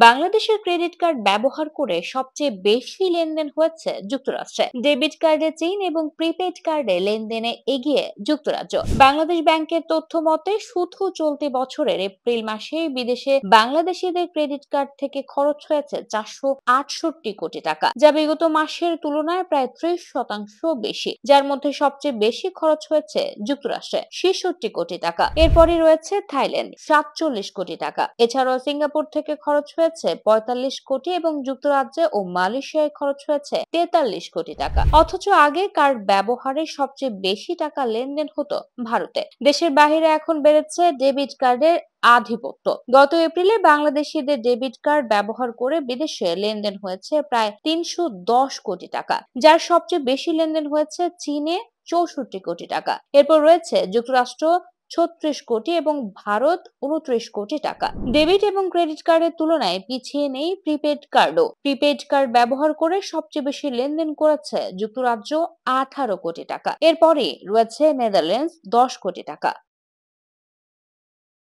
বাংলাদেশের credit card ব্যবহার করে সবচেয়ে বেশি লেনদেন হয়েছে যুক্তরাষ্ট্রে। ডেবিট কার্ডে চীন এবং প্রিপেড কার্ডে লেনদেনে এগিয়ে যুক্তরাজ্য। বাংলাদেশ ব্যাংকের তথ্য মতে শুধু চলতি বছরের এপ্রিল মাসে বিদেশে বাংলাদেশিদের ক্রেডিট কার্ড থেকে খরচ হয়েছে 468 কোটি টাকা, যা বিগত মাসের তুলনায় প্রায় 30% বেশি। যার মধ্যে সবচেয়ে বেশি খরচ হয়েছে যুক্তরাষ্ট্রে 66 কোটি টাকা। এরপরই রয়েছে থাইল্যান্ড 47 কোটি টাকা। এছাড়াও সিঙ্গাপুর থেকে খরচ হয়েছে 45 কোটি এবং যুক্তরাজ্যে ও মালয়েশিয়ায় খরচ হয়েছে 43 কোটি টাকা। অথচ আগে কার্ড ব্যবহারে সবচেয়ে বেশি টাকা লেনদেন হতো ভারতে। দেশের বাইরে এখন বেড়েছে ডেবিট কার্ডের আধিপত্য। গত এপ্রিলে বাংলাদেশিদের ডেবিট কার্ড ব্যবহার করে বিদেশে লেনদেন হয়েছে প্রায় 310 কোটি টাকা, যার সবচেয়ে বেশি লেনদেন হয়েছে চীনে 64 কোটি টাকা। এরপর রয়েছে যুক্তরাষ্ট্র 36 কোটি এবং ভারত 29 কোটি টাকা। ডেবিট এবং ক্রেডিট কার্ডের তুলনায় পিছিয়ে নেই প্রিপেড কার্ডও। প্রিপেড কার্ড ব্যবহার করে সবচেয়ে বেশি লেনদেন করেছে যুক্তরাজ্য 18 কোটি টাকা। এরপরে রয়েছে নেদারল্যান্ডস 10 কোটি টাকা।